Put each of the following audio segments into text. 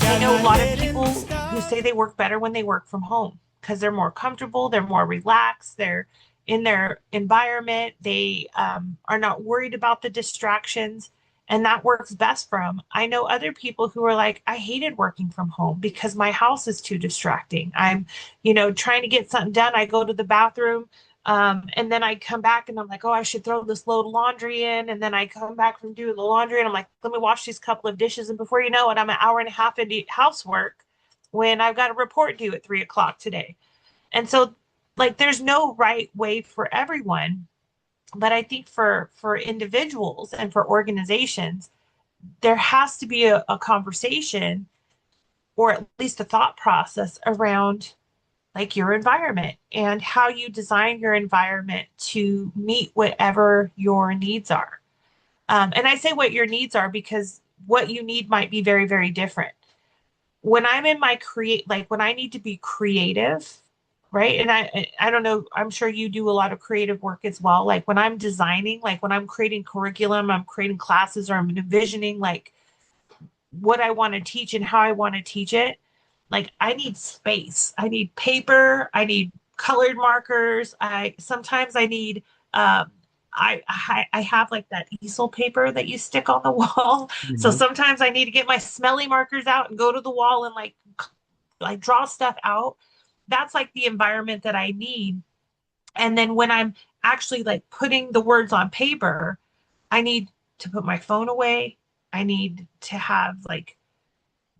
I know a lot of people who say they work better when they work from home because they're more comfortable, they're more relaxed, they're in their environment, they are not worried about the distractions, and that works best for them. I know other people who are like, I hated working from home because my house is too distracting. I'm, trying to get something done. I go to the bathroom. And then I come back and I'm like, oh, I should throw this load of laundry in. And then I come back from doing the laundry and I'm like, let me wash these couple of dishes. And before you know it, I'm an hour and a half into housework when I've got a report due at 3 o'clock today. And so, like, there's no right way for everyone. But I think for individuals and for organizations, there has to be a conversation or at least a thought process around like your environment and how you design your environment to meet whatever your needs are. And I say what your needs are because what you need might be very, very different. When I'm in my like when I need to be creative, right? And I don't know, I'm sure you do a lot of creative work as well. Like when I'm designing, like when I'm creating curriculum, I'm creating classes, or I'm envisioning like what I want to teach and how I want to teach it. Like I need space. I need paper. I need colored markers. I sometimes I need I have like that easel paper that you stick on the wall. So Mhm. sometimes I need to get my smelly markers out and go to the wall and like draw stuff out. That's like the environment that I need. And then when I'm actually like putting the words on paper, I need to put my phone away. I need to have like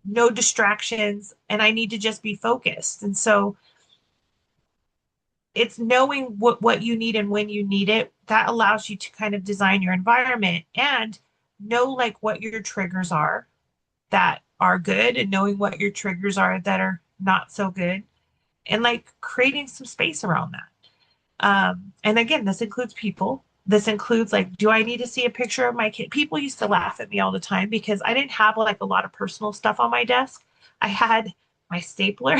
no distractions, and I need to just be focused. And so it's knowing what you need and when you need it that allows you to kind of design your environment and know like what your triggers are that are good and knowing what your triggers are that are not so good and like creating some space around that. And again, this includes people. This includes like, do I need to see a picture of my kid? People used to laugh at me all the time because I didn't have like a lot of personal stuff on my desk. I had my stapler.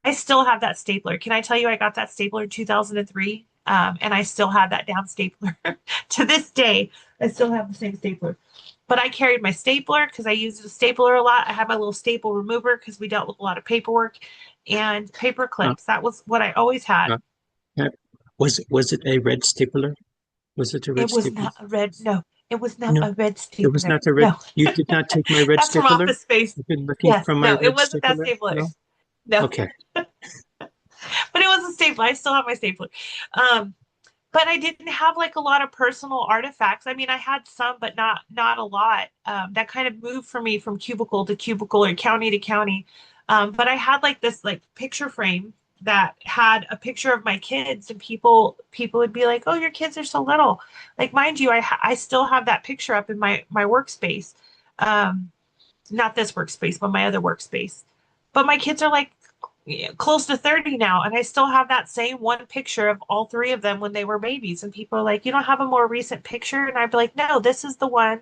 I still have that stapler. Can I tell you, I got that stapler in 2003, and I still have that damn stapler to this day. I still have the same stapler. But I carried my stapler because I used a stapler a lot. I had my little staple remover because we dealt with a lot of paperwork and paper Uh, clips. That was what I always had. uh, uh, was it a red stapler? Was it a red It was stapler? not a red. No, it was not No, a red it was stapler. not a red. No, You did not take my red that's from stapler? Office Space. You've been looking Yes, for my no, it red wasn't that stapler? stapler. No? No, Okay. but it was a stapler. I still have my stapler. Um, but I didn't have like a lot of personal artifacts. I mean, I had some, but not a lot. That kind of moved for me from cubicle to cubicle or county to county. But I had like this like picture frame that had a picture of my kids, and people would be like, "Oh, your kids are so little." Like, mind you, I still have that picture up in my workspace. Um, Not this workspace, but my other workspace. But my kids are like close to 30 now, and I still have that same one picture of all three of them when they were babies. And people are like, you don't have a more recent picture? And I'd be like, no, this is the one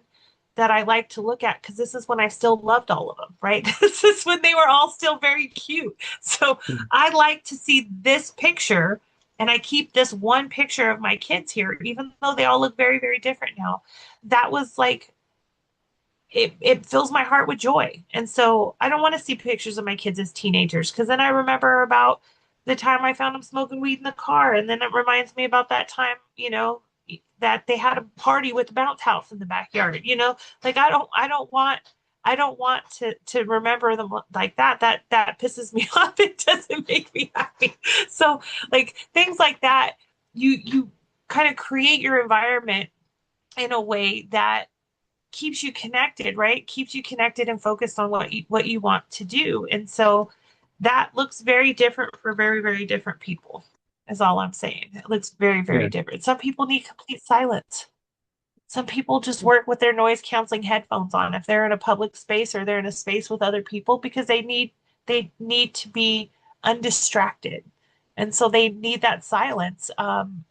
that I like to look at because this is when I still loved all of them, right? This is when they were all still very cute. So I like to see this picture, and I keep this one picture of my kids here, even though they all look very, very different now. That was like it fills my heart with joy. And so I don't want to see pictures of my kids as teenagers because then I remember about the time I found them smoking weed in the car. And then it reminds me about that time, that they had a party with the bounce house in the backyard, like I don't want to remember them like that. That pisses me off. It doesn't make me happy. So like things like that, you kind of create your environment in a way that keeps you connected, right? Keeps you connected and focused on what you want to do. And so that looks very different for very, very different people, is all I'm saying. It looks very, very Yeah. different. Some people need complete silence. Some people just work with their noise canceling headphones on if they're in a public space or they're in a space with other people because they need to be undistracted. And so they need that silence.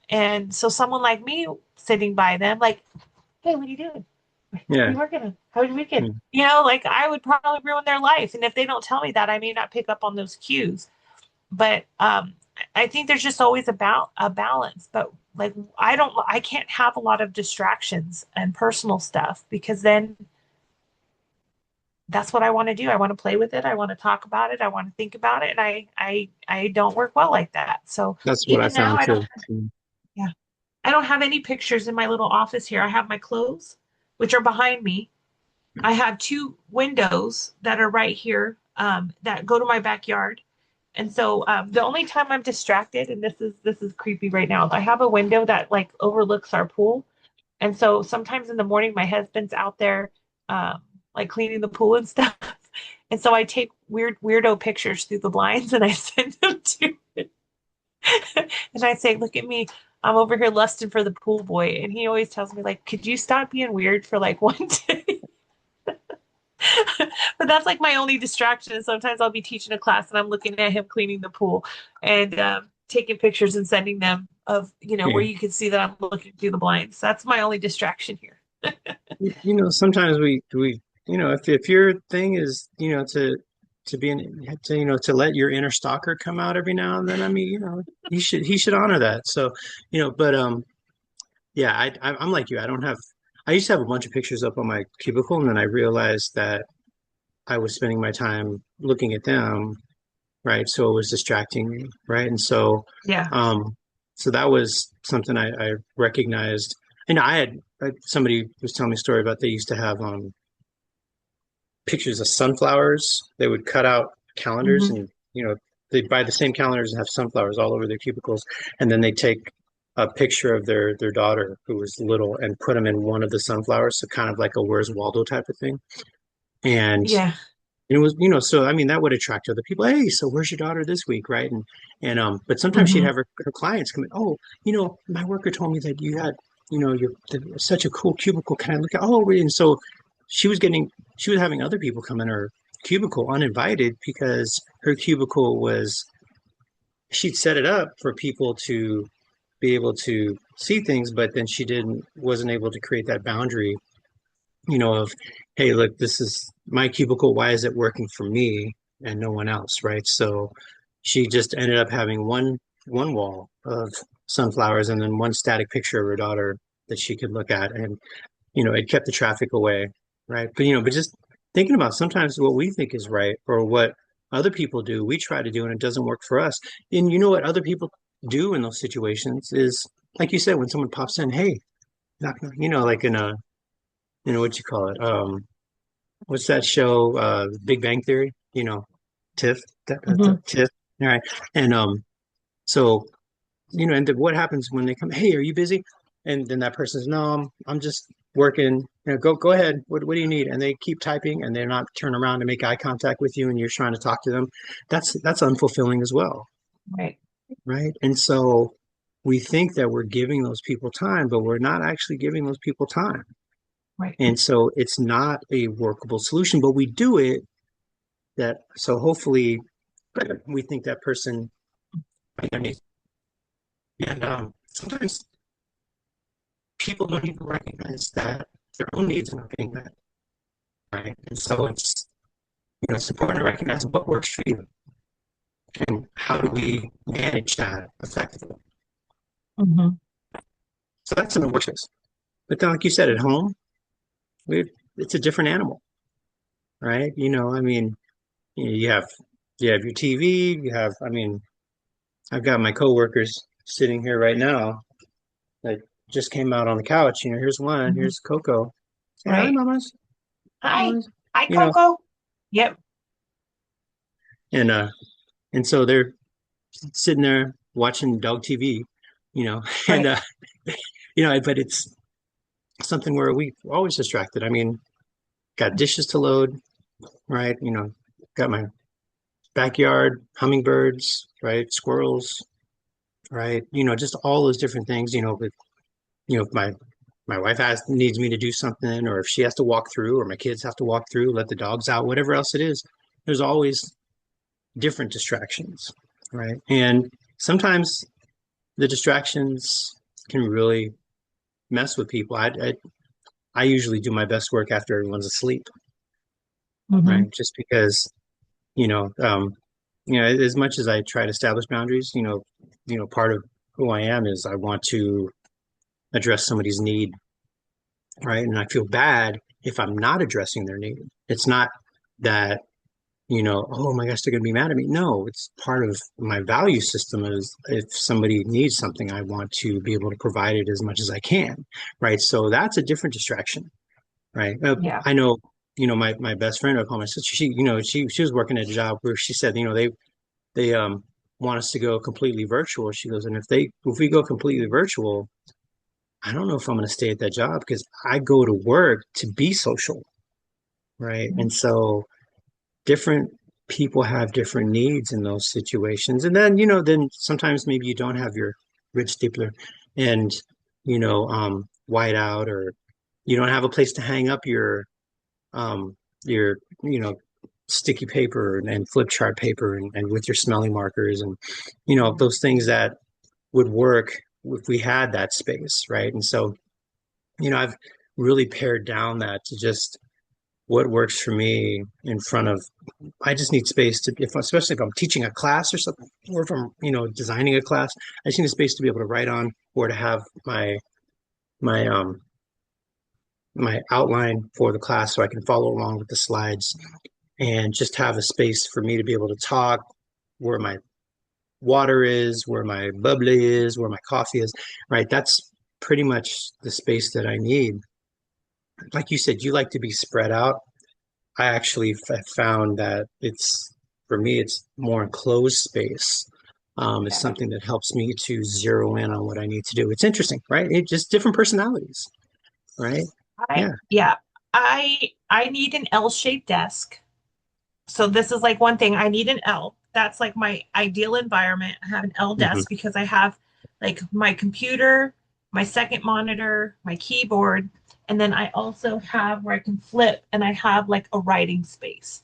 And so someone like me sitting by them, like, hey, what are you doing? What are Yeah. you working on? How was your weekend? Mm. Like I would probably ruin their life. And if they don't tell me that, I may not pick up on those cues. But I think there's just always about a balance. But like I can't have a lot of distractions and personal stuff because then that's what I want to do. I want to play with it. I want to talk about it. I want to think about it. And I don't work well like that. So That's what I even now, found I don't, too. yeah, I don't have any pictures in my little office here. I have my clothes, which are behind me. I have two windows that are right here, that go to my backyard. And so the only time I'm distracted, and this is creepy right now, I have a window that like overlooks our pool. And so sometimes in the morning, my husband's out there, like cleaning the pool and stuff. And so I take weirdo pictures through the blinds and I send them to him. And I say, look at me. I'm over here lusting for the pool boy. And he always tells me, like, could you stop being weird for like one day? But that's like my only distraction. Sometimes I'll be teaching a class and I'm looking at him cleaning the pool and taking pictures and sending them of, where Yeah. you can see that I'm looking through the blinds. That's my only distraction here. Sometimes if your thing is, to be to let your inner stalker come out every now and then, I mean, he should honor that. So, but yeah, I'm like you. I used to have a bunch of pictures up on my cubicle, and then I realized that I was spending my time looking at them, right? So it was distracting me, right? And Yeah. um, so that was something I recognized. And somebody was telling me a story about they used to have pictures of sunflowers. They would cut out calendars, Hmm. and they'd buy the same calendars and have sunflowers all over their cubicles, and then they take a picture of their daughter who was little and put them in one of the sunflowers, so kind of like a Where's Waldo type of thing. And Yeah. it was, so I mean, that would attract other people. Hey, so where's your daughter this week, right? But sometimes she'd Hmm. have her clients come in. Oh, my worker told me that you had, you're such a cool cubicle. Can I look at? Oh, and so she was getting, she was having other people come in her cubicle uninvited because her cubicle was, she'd set it up for people to be able to see things, but then wasn't able to create that boundary, of, hey, look, this is my cubicle. Why is it working for me and no one else, right? So she just ended up having one wall of sunflowers and then one static picture of her daughter that she could look at, and it kept the traffic away, right? But just thinking about sometimes what we think is right or what other people do, we try to do, and it doesn't work for us. And what other people do in those situations is, like you said, when someone pops in, hey, knock, knock, like in a, what you call it, what's that show? Big Bang Theory. Tiff. Hmm. Tiff. All right. And so and then what happens when they come? Hey, are you busy? And then that person says, no, I'm just working. Go ahead. What do you need? And they keep typing, and they're not turn around to make eye contact with you, and you're trying to talk to them. That's unfulfilling as well, Right. right? And so we think that we're giving those people time, but we're not actually giving those people time. Right. And so it's not a workable solution, but we do it so hopefully we think that person, and sometimes people don't even recognize that their own needs are not being met, right? And so it's important to recognize what works for you and how do we manage that effectively. Hmm. So that's in the workspace. But then, like you said, at home, we it's a different animal, right? I mean, you have your TV, I mean, I've got my coworkers sitting here right now that just came out on the couch. Here's one, Hmm. here's Coco. Say hi, Right. mamas. Hi. Mamas. Hi, You know, Coco. Yep. and uh, and so they're sitting there watching dog TV, and Right. but it's something where we're always distracted. I mean, got dishes to load, right? Got my backyard, hummingbirds, right? Squirrels, right? Just all those different things. With if my wife needs me to do something, or if she has to walk through, or my kids have to walk through, let the dogs out, whatever else it is. There's always different distractions, right? And sometimes the distractions can really mess with people. I usually do my best work after everyone's asleep, Hmm. right? Just because you know um, as much as I try to establish boundaries, part of who I am is I want to address somebody's need, right? And I feel bad if I'm not addressing their need. It's not. that, oh my gosh, they're going to be mad at me. No, it's part of my value system is if somebody needs something, I want to be able to provide it as much as I can, right? So that's a different distraction, right? Yeah. I know, my best friend, I call my sister, she was working at a job where she said, they want us to go completely virtual. She goes, and if we go completely virtual, I don't know if I'm going to stay at that job because I go to work to be social, right? And so different people have different needs in those situations. And then, then sometimes maybe you don't have your rich stapler and, white out, or you don't have a place to hang up um, your, sticky paper and flip chart paper and with your smelling markers and, those things that would work if we had that space, right? And so, I've really pared down that to just what works for me in front of I just need space to, if especially if I'm teaching a class or something, or if I'm, designing a class, I just need a space to be able to write on or to have my my outline for the class so I can follow along with the slides and just have a space for me to be able to talk where my water is, where my bubbly is, where my coffee is, right? That's pretty much the space that I need. Like you said, you like to be spread out. I actually found that for me, it's more enclosed space. It's Yeah. something that helps me to zero in on what I need to do. It's interesting, right? It just different personalities, right? I Yeah. yeah. I need an L-shaped desk. So this is like one thing. I need an L. That's like my ideal environment. I have an L Hmm. desk because I have like my computer, my second monitor, my keyboard, and then I also have where I can flip and I have like a writing space.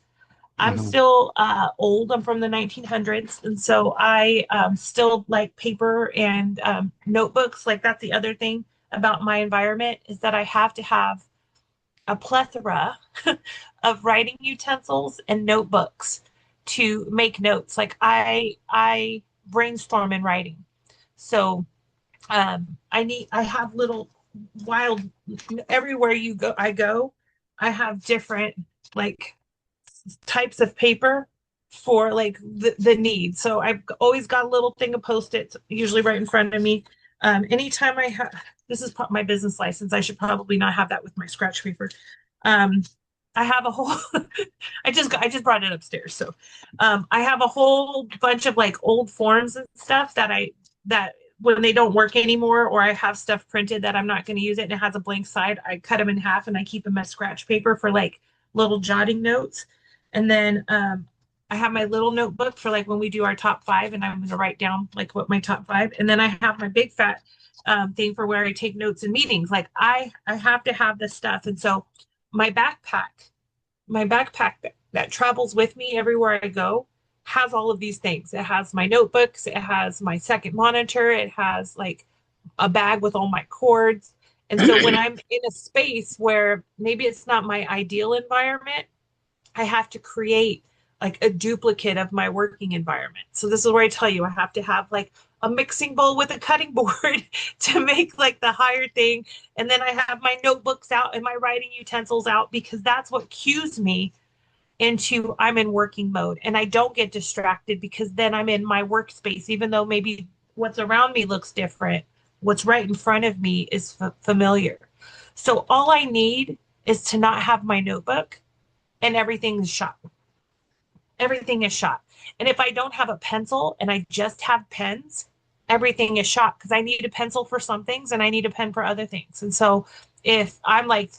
I'm Hmm. still old. I'm from the 1900s, and so I still like paper and notebooks. Like that's the other thing about my environment is that I have to have a plethora of writing utensils and notebooks to make notes. Like I brainstorm in writing. So I have little wild everywhere you go I go, I have different like types of paper for like the need. So I've always got a little thing of post-its, usually right in front of me. Anytime I have, this is my business license. I should probably not have that with my scratch paper. Um, I have a whole, I just brought it upstairs. So, I have a whole bunch of like old forms and stuff that when they don't work anymore, or I have stuff printed that I'm not going to use it and it has a blank side, I cut them in half and I keep them as scratch paper for like little jotting notes. And then I have my little notebook for like when we do our top five, and I'm going to write down like what my top five. And then I have my big fat thing for where I take notes in meetings. Like I have to have this stuff, and so my backpack, my backpack that travels with me everywhere I go has all of these things. It has my notebooks, it has my second monitor, it has like a bag with all my cords. And so when I'm in a space where maybe it's not my ideal environment, I have to create like a duplicate of my working environment. So this is where I tell you I have to have like a mixing bowl with a cutting board to make like the higher thing. And then I have my notebooks out and my writing utensils out because that's what cues me into I'm in working mode. And I don't get distracted because then I'm in my workspace, even though maybe what's around me looks different. What's right in front of me is familiar. So all I need is to not have my notebook and everything is shot. Everything is shot. And if I don't have a pencil and I just have pens, everything is shot because I need a pencil for some things and I need a pen for other things. And so if I'm like,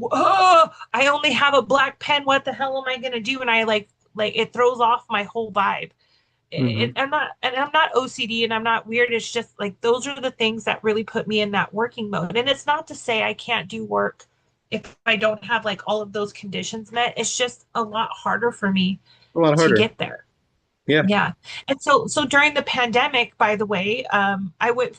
oh, I only have a black pen, what the hell am I gonna do? And I like it throws off my whole vibe. Hmm. I'm not OCD and I'm not weird. It's just like those are the things that really put me in that working mode. And it's not to say I can't do work if I don't have like all of those conditions met. It's just a lot harder for me A lot to harder. get there. Yeah. Yeah. And so during the pandemic, by the way, I went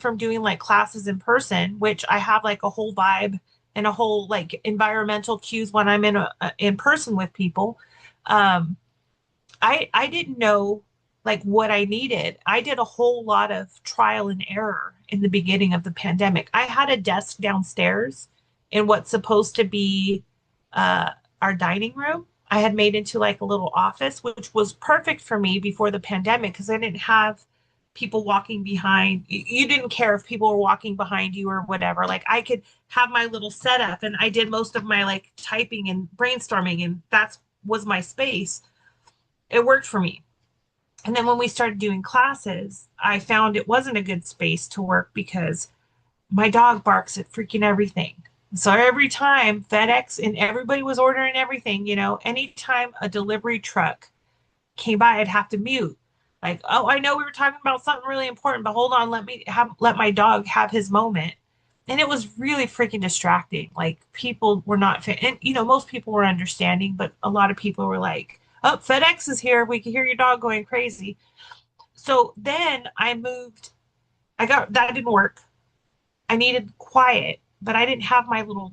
from doing like classes in person, which I have like a whole vibe and a whole like environmental cues when I'm in person with people. Um, I didn't know like what I needed. I did a whole lot of trial and error in the beginning of the pandemic. I had a desk downstairs in what's supposed to be our dining room I had made into like a little office, which was perfect for me before the pandemic because I didn't have people walking behind. You didn't care if people were walking behind you or whatever. Like I could have my little setup and I did most of my like typing and brainstorming and that's was my space. It worked for me. And then when we started doing classes, I found it wasn't a good space to work because my dog barks at freaking everything. So every time FedEx and everybody was ordering everything, anytime a delivery truck came by, I'd have to mute. Like, oh, I know we were talking about something really important, but hold on, let my dog have his moment. And it was really freaking distracting. Like people were not, and most people were understanding, but a lot of people were like, "Oh, FedEx is here. We can hear your dog going crazy." So then I moved. I got that didn't work. I needed quiet, but I didn't have my little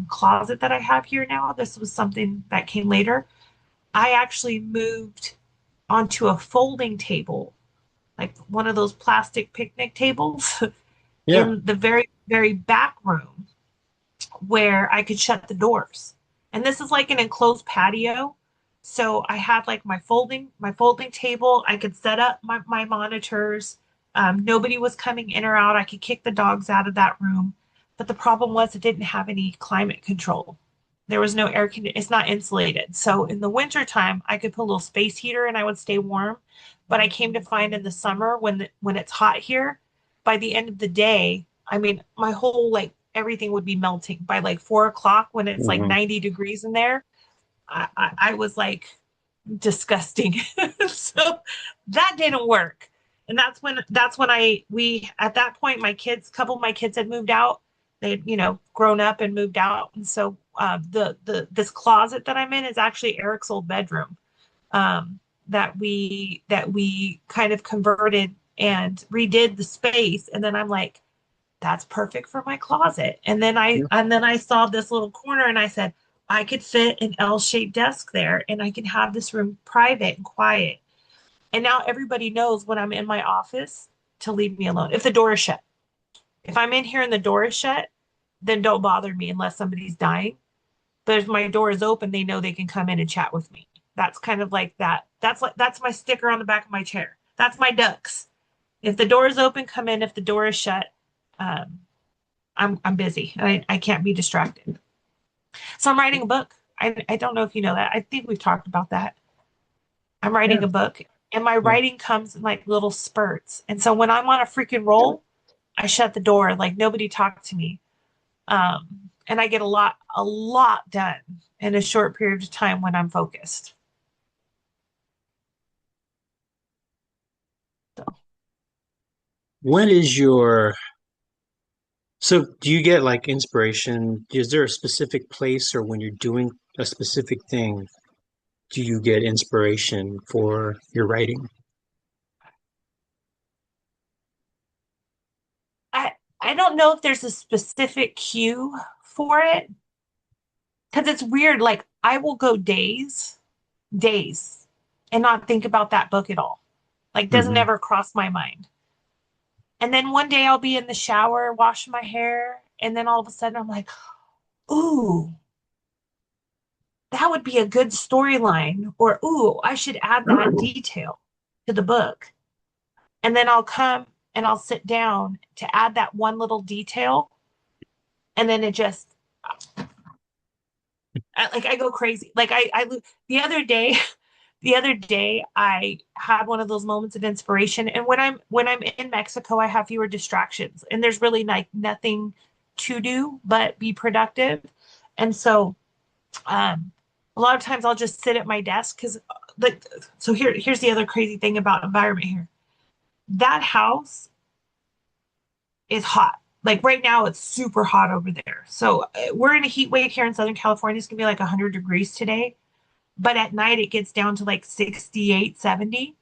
closet that I have here now. This was something that came later. I actually moved onto a folding table, like one of those plastic picnic tables Yeah. in the very, very back room where I could shut the doors. And this is like an enclosed patio. So I had like my folding table. I could set up my monitors. Nobody was coming in or out. I could kick the dogs out of that room. But the problem was it didn't have any climate control. There was no air conditioning. It's not insulated. So in the wintertime, I could put a little space heater and I would stay warm. But I came to find in the summer when it's hot here, by the end of the day, I mean, my whole like everything would be melting by like 4 o'clock when it's like Hmm. 90 degrees in there. I was like disgusting. So that didn't work. And that's when we at that point a couple of my kids had moved out. They had, grown up and moved out. And so the this closet that I'm in is actually Eric's old bedroom. That we kind of converted and redid the space. And then I'm like, that's perfect for my closet. And then I Yeah. and then I saw this little corner and I said, I could fit an L-shaped desk there and I can have this room private and quiet. And now everybody knows when I'm in my office to leave me alone. If the door is shut. If I'm in here and the door is shut, then don't bother me unless somebody's dying. But if my door is open, they know they can come in and chat with me. That's kind of like that. That's my sticker on the back of my chair. That's my ducks. If the door is open, come in. If the door is shut, um, I'm busy. I can't be distracted. So I'm writing a book. I don't know if you know that. I think we've talked about that. I'm Yeah. writing a book and my Yeah. writing comes in like little spurts. And so when I'm on a freaking roll, I shut the door, like nobody talked to me. And I get a lot done in a short period of time when I'm focused. So What is your So do you get like inspiration? Is there a specific place or when you're doing a specific thing, do you get inspiration for your writing? I I don't know if there's a specific cue for it because it's weird. Like I will go days, and not think about that book at all. Like doesn't Hmm. ever cross my mind. And then one day I'll be in the shower washing my hair, and then all of a sudden I'm like, ooh, that would be a good storyline, or ooh, I should add that detail to the book. And then I'll come and I'll sit down to add that one little detail, and then it just like I go crazy. Like the other day, the other day I had one of those moments of inspiration. And when I'm in Mexico, I have fewer distractions, and there's really like nothing to do but be productive. And so a lot of times I'll just sit at my desk because like so here's the other crazy thing about environment here. That house is hot. Like right now, it's super hot over there. So we're in a heat wave here in Southern California. It's gonna be like 100 degrees today, but at night it gets down to like 68, 70.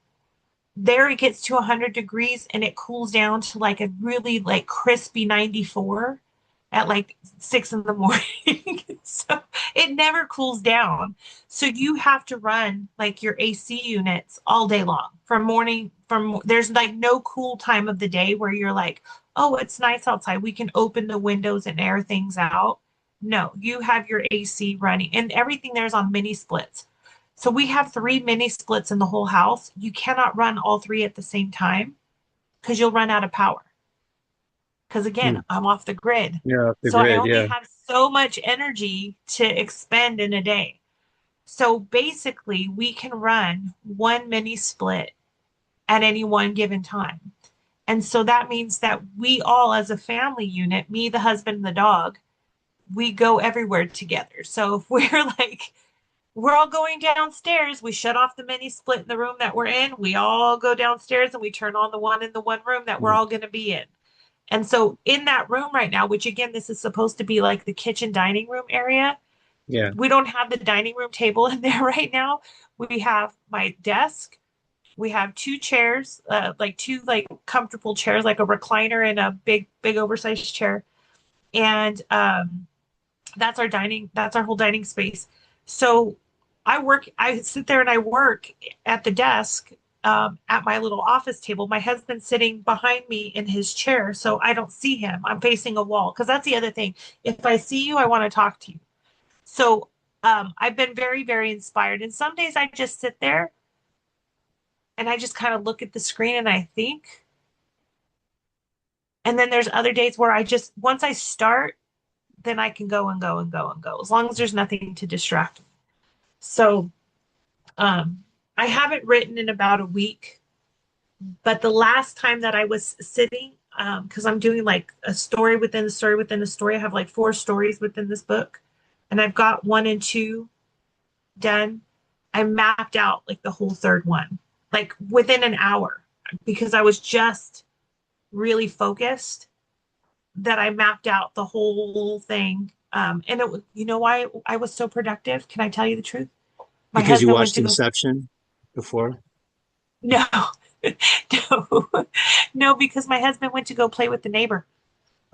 There it gets to 100 degrees and it cools down to like a really like crispy 94 at like 6 in the morning. So it never cools down. So you have to run like your AC units all day long from morning from there's like no cool time of the day where you're like, oh, it's nice outside. We can open the windows and air things out. No, you have your AC running and everything there's on mini splits. So we have three mini splits in the whole house. You cannot run all three at the same time because you'll run out of power. Because again, Hmm. I'm off the grid. Yeah, off the So I grid. only Yeah. have so much energy to expend in a day. So basically, we can run one mini split at any one given time. And so that means that we all, as a family unit, me, the husband, and the dog, we go everywhere together. So if we're like, we're all going downstairs, we shut off the mini split in the room that we're in, we all go downstairs and we turn on the one in the one room that we're Hmm. all going to be in. And so in that room right now, which again, this is supposed to be like the kitchen dining room area, Yeah. we don't have the dining room table in there right now. We have my desk. We have two chairs, like two like comfortable chairs, like a recliner and a big oversized chair. And that's our dining, that's our whole dining space. So I sit there and I work at the desk at my little office table. My husband's sitting behind me in his chair, so I don't see him. I'm facing a wall because that's the other thing. If I see you, I want to talk to you. So I've been very, very inspired. And some days I just sit there and I just kind of look at the screen and I think. And then there's other days where I just, once I start, then I can go and go and go and go, as long as there's nothing to distract me. So I haven't written in about a week, but the last time that I was sitting, because I'm doing like a story within a story within a story, I have like four stories within this book, and I've got one and two done. I mapped out like the whole third one, like within an hour, because I was just really focused that I mapped out the whole thing. And it, you know why I was so productive? Can I tell you the truth? My Because you husband went watched to go, Inception before. no, no, no, because my husband went to go play with the neighbor.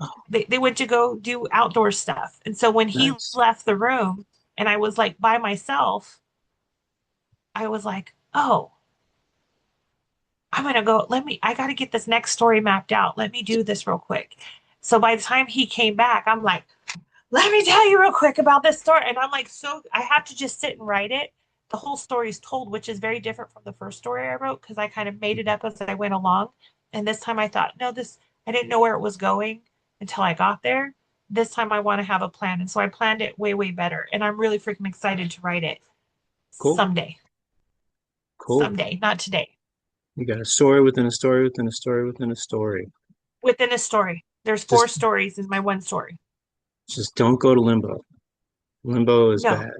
Oh, They went to go do outdoor stuff. And so when he nice. left the room and I was like by myself, I was like, oh, I'm gonna go, I gotta get this next story mapped out. Let me do this real quick. So by the time he came back, I'm like, let me tell you real quick about this story. And I'm like, so I have to just sit and write it. The whole story is told, which is very different from the first story I wrote because I kind of made it up as I went along. And this time I thought, no, I didn't know where it was going until I got there. This time I want to have a plan. And so I planned it way, way better. And I'm really freaking excited to write it Cool. someday, Cool. someday, not today, You got a story within a story within a story within a story. within a story. There's four Just stories in my one story. just don't go to limbo. Limbo is No, bad.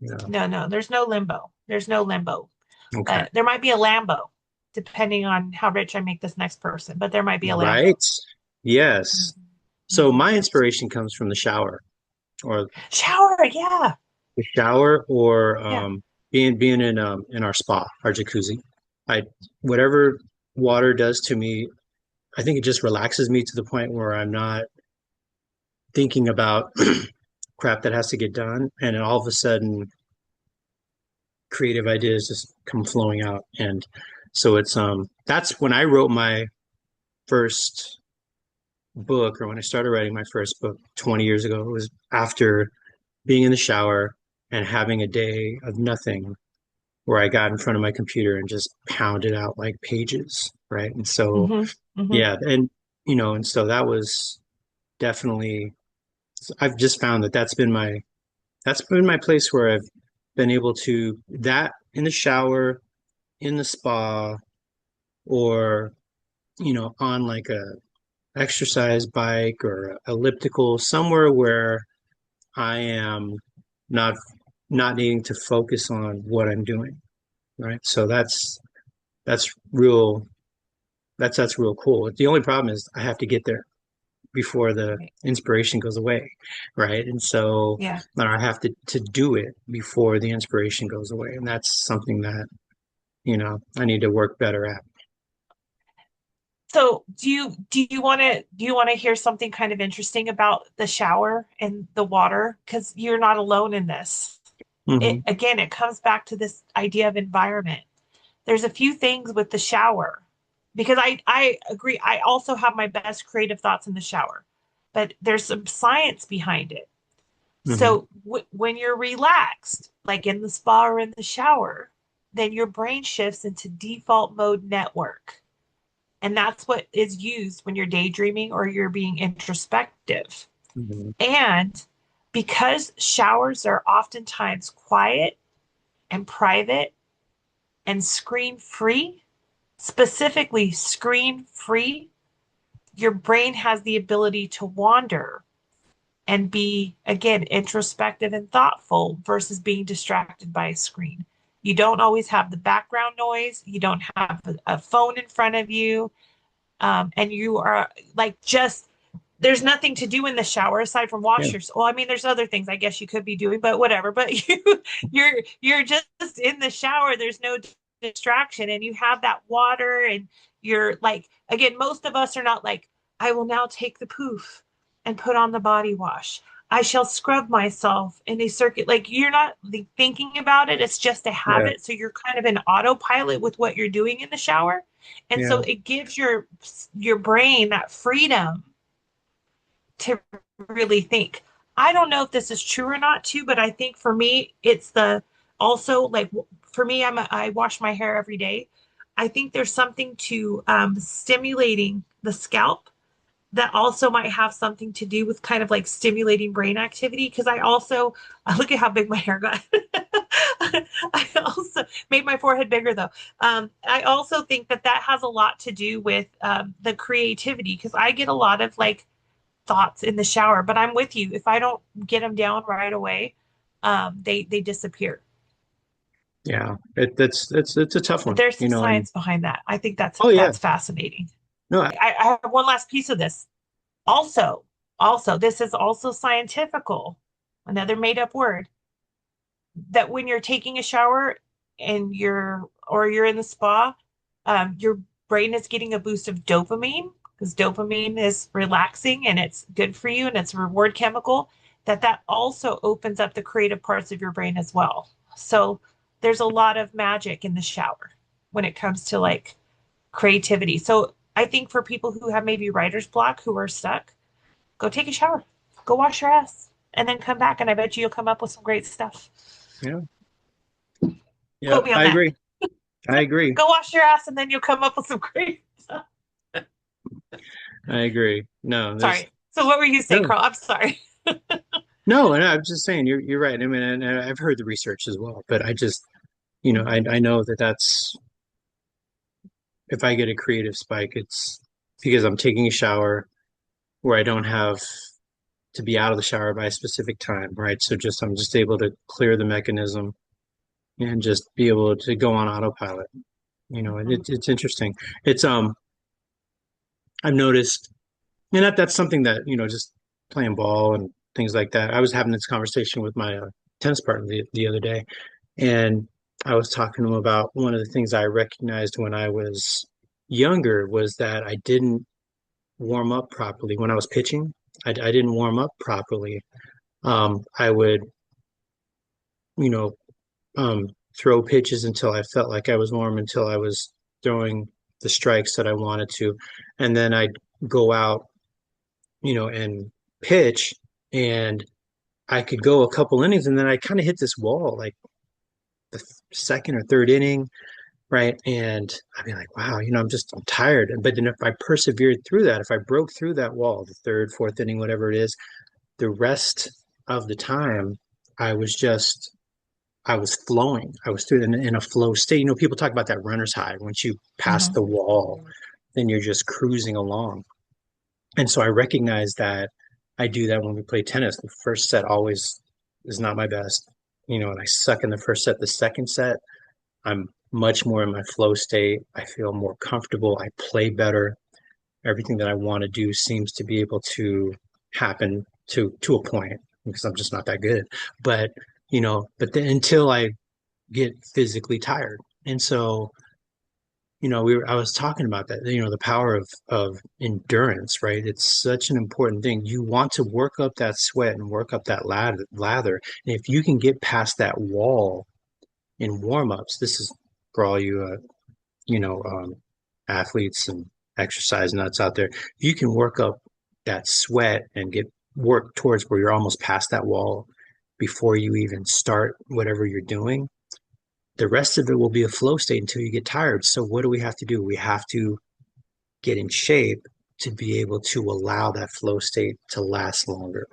Yeah. no, no, there's no limbo. There's no limbo. Okay. There might be a Lambo, depending on how rich I make this next person, but there might be a Lambo. Right? Yes. So Mhm. my inspiration comes from the shower or Shower, yeah, or yeah. being in our spa, our jacuzzi. I whatever water does to me, I think it just relaxes me to the point where I'm not thinking about crap that has to get done, and then all of a sudden creative ideas just come flowing out. And so it's that's when I wrote my first book, or when I started writing my first book 20 years ago. It was after being in the shower and having a day of nothing where I got in front of my computer and just pounded out like pages, right? And so, Hmm. Hmm. yeah, and and so that was definitely, I've just found that that's been my place where I've been able to, that in the shower, in the spa, or on like a exercise bike or elliptical, somewhere where I am not not needing to focus on what I'm doing, right? So that's real that's real cool. The only problem is I have to get there before the Right. inspiration goes away, right? And so Yeah. I have to do it before the inspiration goes away, and that's something that I need to work better at. So do you want to hear something kind of interesting about the shower and the water? Because you're not alone in this. Hmm. It again, it comes back to this idea of environment. There's a few things with the shower because I agree. I also have my best creative thoughts in the shower, but there's some science behind it. Hmm. So when you're relaxed, like in the spa or in the shower, then your brain shifts into default mode network. And that's what is used when you're daydreaming or you're being introspective. Hmm. And because showers are oftentimes quiet and private and screen free, specifically screen free, your brain has the ability to wander and be, again, introspective and thoughtful versus being distracted by a screen. You don't always have the background noise. You don't have a phone in front of you. And you are like just there's nothing to do in the shower aside from Yeah. wash your well, I mean there's other things I guess you could be doing, but whatever. But you're just in the shower. There's no distraction and you have that water and you're like again, most of us are not like, I will now take the poof and put on the body wash. I shall scrub myself in a circuit. Like you're not thinking about it. It's just a Yeah. habit. So you're kind of in autopilot with what you're doing in the shower. And so Yeah. it gives your brain that freedom to really think. I don't know if this is true or not too, but I think for me it's the also like for me I wash my hair every day. I think there's something to stimulating the scalp that also might have something to do with kind of like stimulating brain activity because I also look at how big my hair got. I also made my forehead bigger though. I also think that that has a lot to do with the creativity because I get a lot of like thoughts in the shower, but I'm with you. If I don't get them down right away, they disappear. Yeah. That's it's a tough But one, there's you some know, and science behind that. I think oh yeah. that's fascinating. No, I have one last piece of this. Also, this is also scientifical, another made up word, that when you're taking a shower and you're in the spa, your brain is getting a boost of dopamine because dopamine is relaxing and it's good for you and it's a reward chemical, that also opens up the creative parts of your brain as well. So there's a lot of magic in the shower when it comes to like creativity. So I think for people who have maybe writer's block who are stuck, go take a shower, go wash your ass, and then come back, and I bet you you'll come up with some great stuff. yeah. Yeah, Quote me on I that. agree. I agree. Go wash your ass, and then you'll come up with some great stuff. I agree. No, there's Sorry. So what were you saying, no, Carl? I'm sorry. no, and I'm just saying you're right. I mean, and I've heard the research as well, but I just, you know, Mhm. I know that that's if I get a creative spike, it's because I'm taking a shower where I don't have to be out of the shower by a specific time, right? So just I'm just able to clear the mechanism and just be able to go on autopilot. You know, and Mhm. it's interesting. It's I've noticed, and that's something that you know, just playing ball and things like that. I was having this conversation with my tennis partner the other day, and I was talking to him about one of the things I recognized when I was younger was that I didn't warm up properly when I was pitching. I didn't warm up properly. I would, you know, throw pitches until I felt like I was warm, until I was throwing the strikes that I wanted to. And then I'd go out, you know, and pitch, and I could go a couple innings, and then I kind of hit this wall, like the second or third inning, right? And I'd be like, wow, you know, I'm tired. But then if I persevered through that, if I broke through that wall, the third, fourth inning, whatever it is, the rest of the time, I was just I was flowing. I was through in a flow state. You know, people talk about that runner's high. Once you pass Mhm. the wall, then you're just cruising along. And so I recognize that I do that when we play tennis. The first set always is not my best, you know, and I suck in the first set. The second set, I'm much more in my flow state. I feel more comfortable. I play better. Everything that I want to do seems to be able to happen to a point because I'm just not that good. But you know, but then until I get physically tired. And so, you know, I was talking about that, you know, the power of endurance, right? It's such an important thing. You want to work up that sweat and work up that lather. And if you can get past that wall in warm-ups, this is for all you you know, athletes and exercise nuts out there. You can work up that sweat and get work towards where you're almost past that wall. before you even start whatever you're doing, the rest of it will be a flow state until you get tired. So what do we have to do? We have to get in shape to be able to allow that flow state to last longer,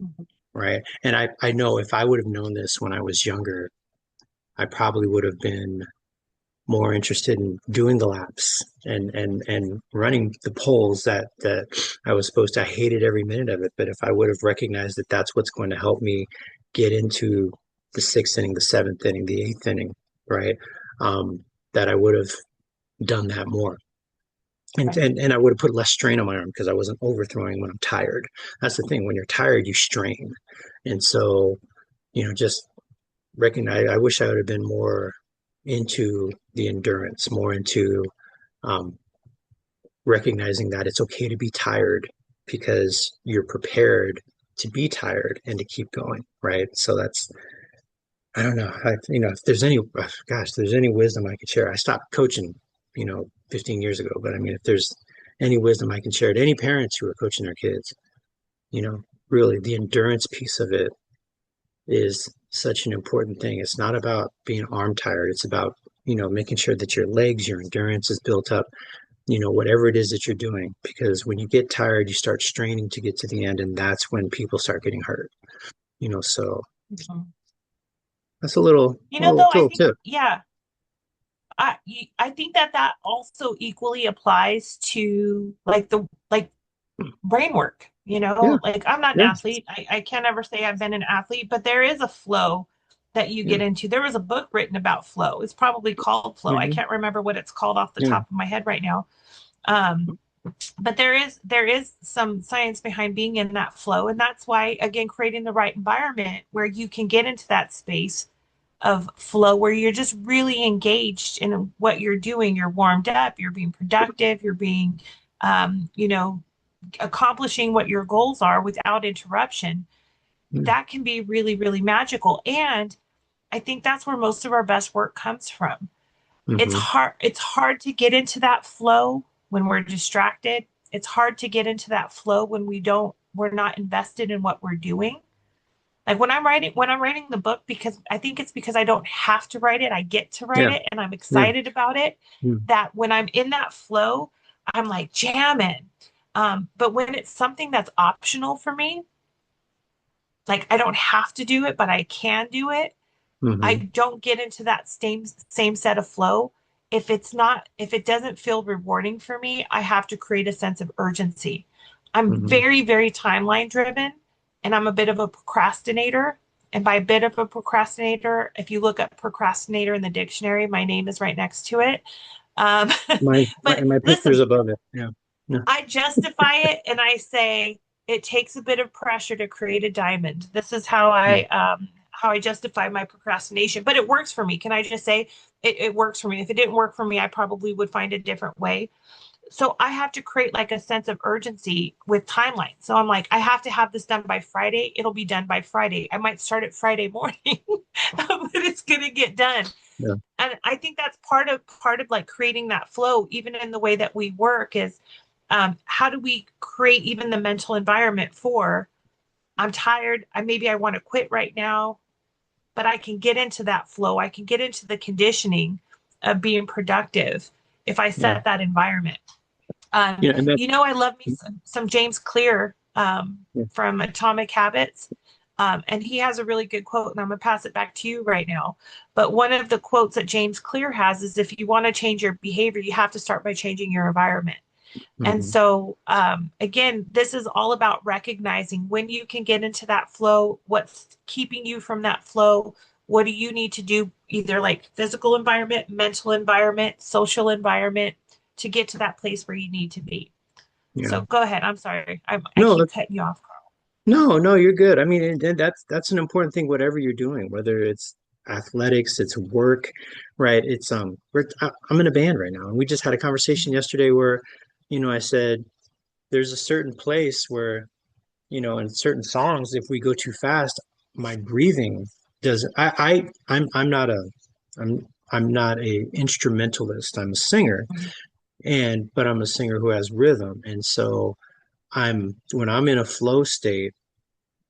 Mhm. right? And I know if I would have known this when I was younger, I probably would have been more interested in doing the laps and running the poles that I was supposed to. I hated every minute of it, but if I would have recognized that that's what's going to help me get into the sixth inning, the seventh inning, the eighth inning, right? Um, that I would have done that more. And, Right. and and I would have put less strain on my arm because I wasn't overthrowing when I'm tired. That's the thing. When you're tired, you strain. And so, just recognize, I wish I would have been more into the endurance, more into um, recognizing that it's okay to be tired because you're prepared to be tired and to keep going, right? So that's, I don't know, if there's any, gosh, there's any wisdom I could share. I stopped coaching, 15 years ago, but I mean, if there's any wisdom I can share to any parents who are coaching their kids, you know, really the endurance piece of it is such an important thing. It's not about being arm tired. It's about, making sure that your legs, your endurance is built up, whatever it is that you're doing. Because when you get tired, you start straining to get to the end, and that's when people start getting hurt. So Mhm. that's a little, Though I little think, tip. yeah, I think that that also equally applies to like brain work. Yeah, Like I'm not an yeah. athlete. I can't ever say I've been an athlete, but there is a flow that you Yeah. get into. There was a book written about flow. It's probably called Flow. I Hmm. can't remember what it's called off the Yeah. top of my head right now. Um, but there is some science behind being in that flow, and that's why again creating the right environment where you can get into that space of flow where you're just really engaged in what you're doing. You're warmed up, you're being productive, you're being, you know, accomplishing what your goals are without interruption. That can be really, really magical. And I think that's where most of our best work comes from. Mm-hmm. It's hard to get into that flow when we're distracted. It's hard to get into that flow when we're not invested in what we're doing. Like when I'm writing the book, because I think it's because I don't have to write it, I get to write Yeah. it and I'm Yeah. excited about it, Mm. that when I'm in that flow, I'm like jamming. But when it's something that's optional for me, like I don't have to do it, but I can do it, I Mm-hmm. don't get into that same set of flow. If it doesn't feel rewarding for me, I have to create a sense of urgency. I'm Mm-hmm. very, very timeline driven and I'm a bit of a procrastinator. And by a bit of a procrastinator, if you look up procrastinator in the dictionary, my name is right next to it. Um, but My picture's listen, above it. Yeah. Yeah. I justify it and I say it takes a bit of pressure to create a diamond. This is how I justify my procrastination, but it works for me. Can I just say it works for me? If it didn't work for me, I probably would find a different way. So I have to create like a sense of urgency with timeline. So I'm like, I have to have this done by Friday. It'll be done by Friday. I might start it Friday morning, but it's gonna get done. Yeah. And I think that's part of like creating that flow, even in the way that we work, is how do we create even the mental environment for I'm tired, I want to quit right now, but I can get into that flow. I can get into the conditioning of being productive if I Yeah. set that environment. And that. I love me some James Clear Yeah. from Atomic Habits. And he has a really good quote, and I'm going to pass it back to you right now. But one of the quotes that James Clear has is if you want to change your behavior, you have to start by changing your environment. And Mm-hmm. so, again, this is all about recognizing when you can get into that flow, what's keeping you from that flow, what do you need to do, either like physical environment, mental environment, social environment, to get to that place where you need to be. Yeah. So go ahead. I'm sorry. I No, keep cutting you off. no, no, you're good. I mean, and that's an important thing, whatever you're doing, whether it's athletics, it's work, right? I'm in a band right now, and we just had a conversation yesterday where, I said there's a certain place where, in certain songs, if we go too fast, my breathing doesn't. I'm not I'm not a instrumentalist. I'm a singer, Mhm. but I'm a singer who has rhythm, and so I'm when I'm in a flow state,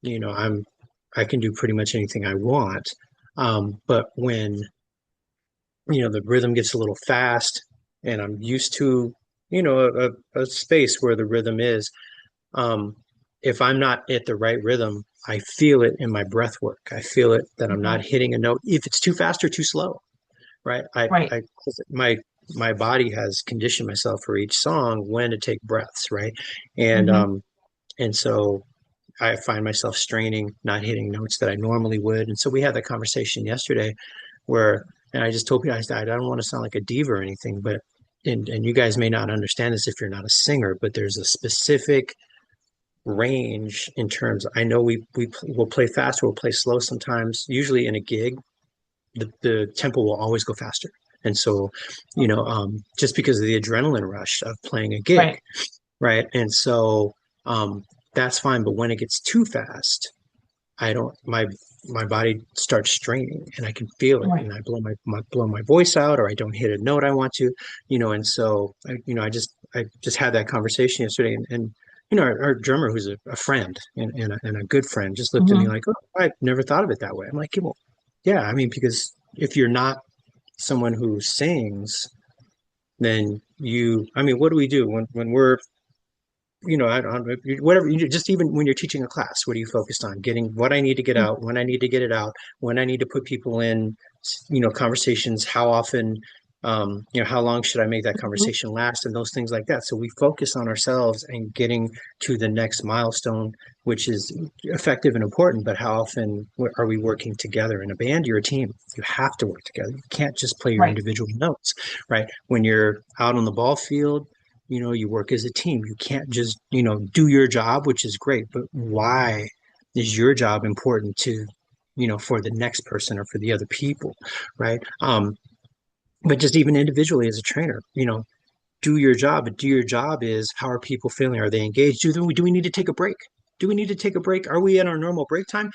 I'm I can do pretty much anything I want. But when, the rhythm gets a little fast and I'm used to, a space where the rhythm is, um, if I'm not at the right rhythm, I feel it in my breath work. I feel it that I'm Hmm. not hitting a note, if it's too fast or too slow, right? Right. My my body has conditioned myself for each song when to take breaths, right? And Hmm. um and so I find myself straining, not hitting notes that I normally would. And so we had that conversation yesterday where, and I just told people, I said, I don't want to sound like a diva or anything, but, and you guys may not understand this if you're not a singer, but there's a specific range in terms, I know we will play fast, we'll play slow sometimes. Usually in a gig, the tempo will always go faster. And so, just because of the adrenaline rush of playing a gig, Right. right? And so, that's fine. But when it gets too fast, I don't my body starts straining and I can feel it, Right. and I blow my voice out, or I don't hit a note I want to, and so I just had that conversation yesterday, and our drummer, who's a friend and a good friend, just looked at me Hmm. like, oh, I never thought of it that way. I'm like, yeah, well, yeah, I mean, because if you're not someone who sings, then I mean, what do we do when we're, I don't know, whatever, just even when you're teaching a class, what are you focused on? Getting what I need to get out, when I need to get it out, when I need to put people in, conversations, how often, how long should I make that Hmm. conversation last, and those things like that. So we focus on ourselves and getting to the next milestone, which is effective and important. But how often are we working together in a band? You're a team. You have to work together. You can't just play your Right. individual notes, right? When you're out on the ball field, you work as a team. You can't just, do your job, which is great, but why is your job important to, for the next person or for the other people, right? But just even individually as a trainer, do your job. But do your job is, how are people feeling? Are they engaged? Do we need to take a break? Do we need to take a break? Are we at our normal break time?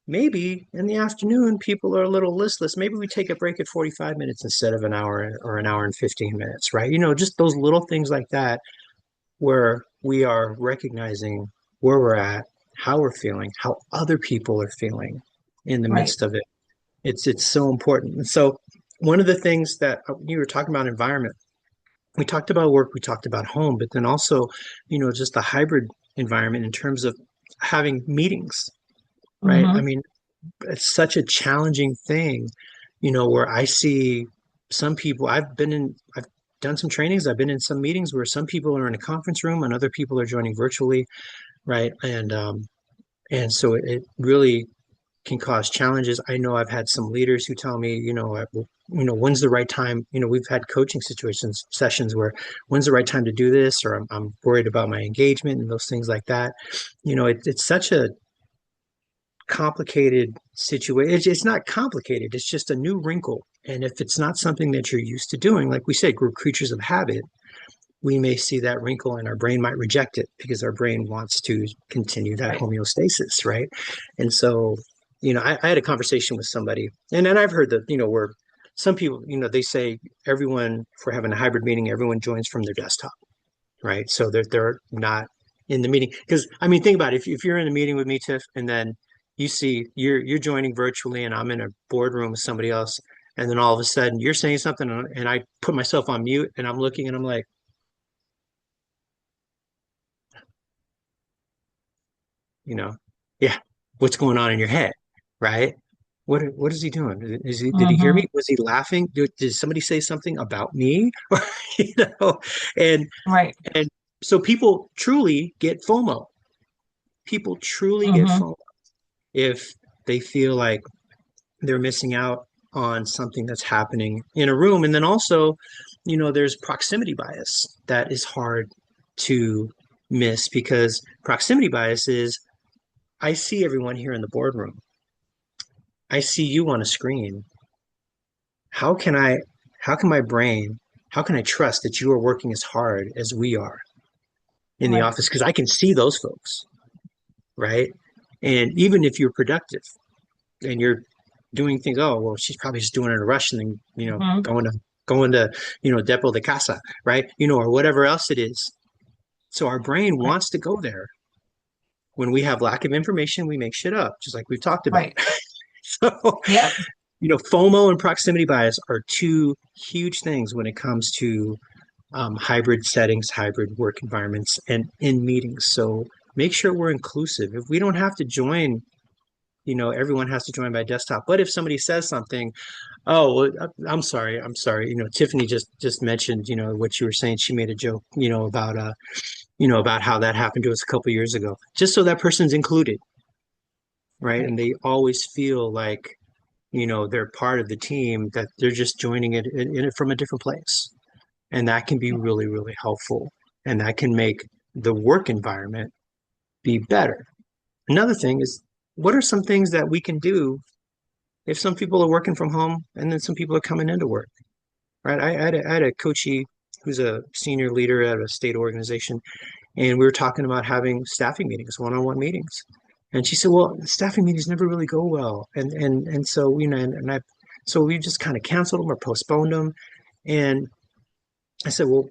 Maybe in the afternoon, people are a little listless. Maybe we take a break at 45 minutes instead of an hour, or an hour and 15 minutes, right? Just those little things like that, where we are recognizing where we're at, how we're feeling, how other people are feeling in the Right. midst of it. It's so important. And so one of the things that you were talking about, environment, we talked about work, we talked about home, but then also, just the hybrid environment in terms of having meetings, right? I Hmm. mean, it's such a challenging thing, where I see some people, I've done some trainings, I've been in some meetings where some people are in a conference room and other people are joining virtually, right? And so it really can cause challenges. I know I've had some leaders who tell me, when's the right time? We've had coaching sessions where, when's the right time to do this, or I'm worried about my engagement and those things like that. It's such a complicated situation. It's not complicated. It's just a new wrinkle. And if it's not something that you're used to doing, like we said, we're creatures of habit, we may see that wrinkle and our brain might reject it because our brain wants to continue that Right. homeostasis, right? And so, I had a conversation with somebody, and then I've heard that, where some people, they say everyone, for having a hybrid meeting, everyone joins from their desktop, right? So they're not in the meeting. Because I mean, think about it. If you're in a meeting with me, Tiff, and then you see you're joining virtually, and I'm in a boardroom with somebody else, and then all of a sudden you're saying something, and I put myself on mute, and I'm looking, and I'm like, you know, yeah, what's going on in your head, right? What is he doing? Did he hear Hmm. me? Was he laughing? Did somebody say something about me? you know, and Right. and so people truly get FOMO. People truly get Hmm. FOMO if they feel like they're missing out on something that's happening in a room. And then also, there's proximity bias that is hard to miss, because proximity bias is, I see everyone here in the boardroom. I see you on a screen. How can I, how can my brain, how can I trust that you are working as hard as we are in the Right. office? Because I can see those folks, right? And even if you're productive and you're doing things, oh, well, she's probably just doing it in a rush and then, Hmm. going to, Depo de Casa, right? Or whatever else it is. So our brain Right. wants to go there, when we have lack of information, we make shit up, just like we've talked about. Right. So, Yep. FOMO and proximity bias are two huge things when it comes to hybrid settings, hybrid work environments, and in meetings. So make sure we're inclusive. If we don't have to join, everyone has to join by desktop. But if somebody says something, oh, well, I'm sorry. Tiffany just mentioned, what you were saying. She made a joke, about how that happened to us a couple years ago. Just so that person's included, right? Right. And they always feel like, they're part of the team, that they're just joining it in it from a different place. And that can be Yeah. really, really helpful. And that can make the work environment be better. Another thing is, what are some things that we can do if some people are working from home and then some people are coming into work, right? I had a coachee who's a senior leader at a state organization, and we were talking about having staffing meetings, one-on-one meetings. And she said, "Well, staffing meetings never really go well," and so so we just kind of canceled them or postponed them. And I said, "Well,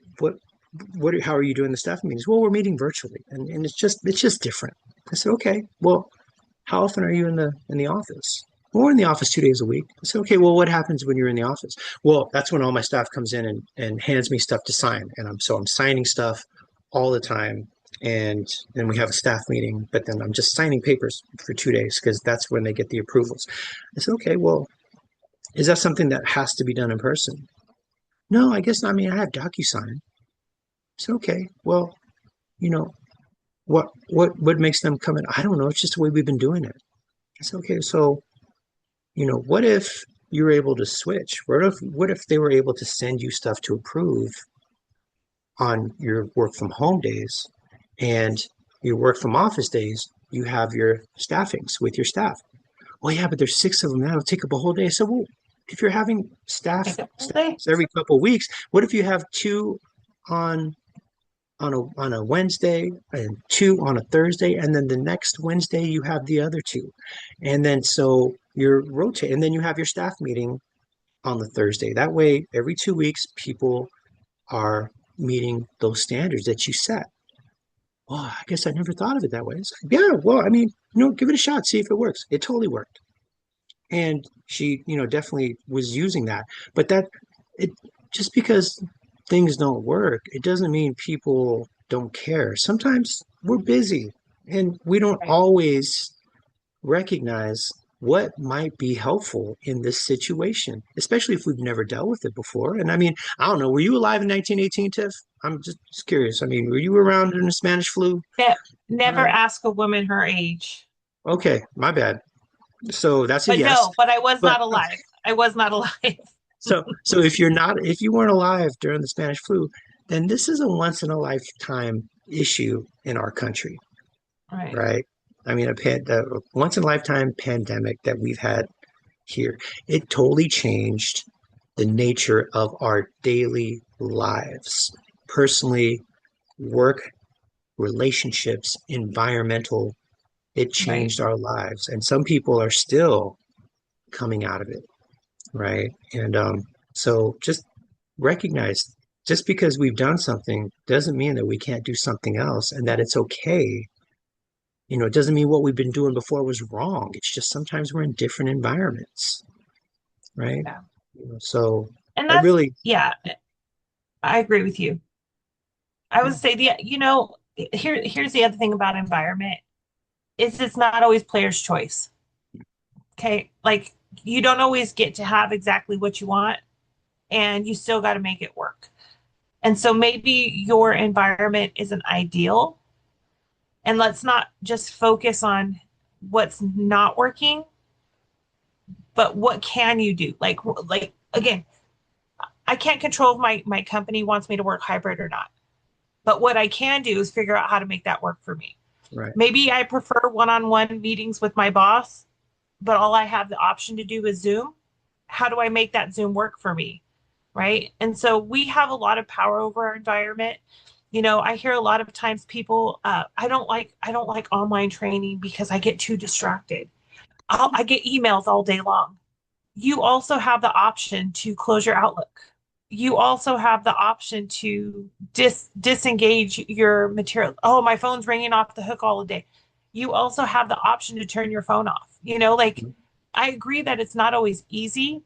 how are you doing the staffing meetings?" "Well, we're meeting virtually, and it's just different." I said, "Okay, well, how often are you in the office?" "Well, we're in the office 2 days a week." I said, "Okay, well, what happens when you're in the office?" "Well, that's when all my staff comes in and hands me stuff to sign, and I'm signing stuff all the time, and then we have a staff meeting, but then I'm just signing papers for 2 days because that's when they get the approvals." I said, "Okay, well, is that something that has to be done in person?" "No, I guess not. I mean, I have DocuSign." I said, "Okay, well, you know, what makes them come in?" "I don't know. It's just the way we've been doing it." I said, "Okay, so what if you were able to switch? What if they were able to send you stuff to approve on your work from home days, and your work from office days, you have your staffings with your staff?" "Well, yeah, but there's six of them. That'll take up a whole day." I said, "Well, if you're having Make it all day. staffings every couple of weeks, what if you have two on on a Wednesday and two on a Thursday, and then the next Wednesday you have the other two, and then so you're rotating, and then you have your staff meeting on the Thursday. That way, every 2 weeks, people are meeting those standards that you set." "Oh, I guess I never thought of it that way." It's like, yeah, well, I mean, give it a shot, see if it works. It totally worked. And she, definitely was using that. But it just because things don't work, it doesn't mean people don't care. Sometimes we're busy and we don't Right. always recognize what might be helpful in this situation, especially if we've never dealt with it before. And I mean, I don't know, were you alive in 1918, Tiff? I'm just curious. I mean, were you around during the Spanish flu? Never Uh, ask a woman her age. okay, my bad. So that's a But yes. no, but I was But not alive. I was not alive. so if you weren't alive during the Spanish flu, then this is a once in a lifetime issue in our country, Right. right? I mean, a once in a lifetime pandemic that we've had here. It totally changed the nature of our daily lives, personally, work, relationships, environmental. It Right. changed our lives, and some people are still coming out of it, right? And so just recognize, just because we've done something doesn't mean that we can't do something else, and that it's okay. It doesn't mean what we've been doing before was wrong. It's just sometimes we're in different environments, right? Yeah. So And I that's, really, yeah, I agree with you. I would yeah, say here's the other thing about environment is it's not always player's choice. Okay. Like you don't always get to have exactly what you want and you still got to make it work. And so maybe your environment isn't ideal. And let's not just focus on what's not working, but what can you do? Like again, I can't control if my company wants me to work hybrid or not. But what I can do is figure out how to make that work for me. right, Maybe I prefer one-on-one meetings with my boss, but all I have the option to do is Zoom. How do I make that Zoom work for me? Right. And so we have a lot of power over our environment. I hear a lot of times people, I don't like online training because I get too distracted. I get emails all day long. You also have the option to close your Outlook. You also have the option to disengage your material. Oh, my phone's ringing off the hook all day. you also have the option to turn your phone off. Like I agree that it's not always easy,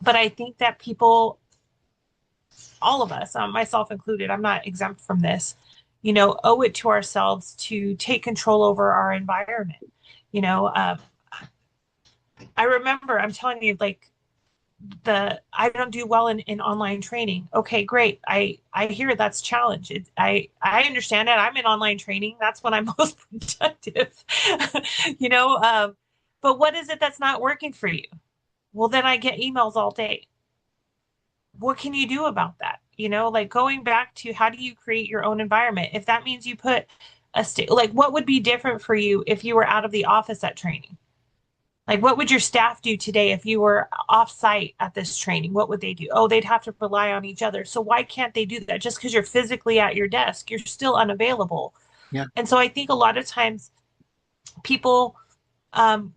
but I think that people, all of us, myself included, I'm not exempt from this, owe it to ourselves to take control over our environment. You know, I remember, I'm telling you, like, I don't do well in online training. Okay, great. I hear that's challenge. I understand it. I'm in online training. That's when I'm most productive. you know, um, but what is it that's not working for you? Well, then I get emails all day. What can you do about that? Like going back to how do you create your own environment? If that means you put like what would be different for you if you were out of the office at training? Like, what would your staff do today if you were off site at this training? What would they do? Oh, they'd have to rely on each other. So, why can't they do that? Just because you're physically at your desk, you're still unavailable. Yeah. And so, I think a lot of times people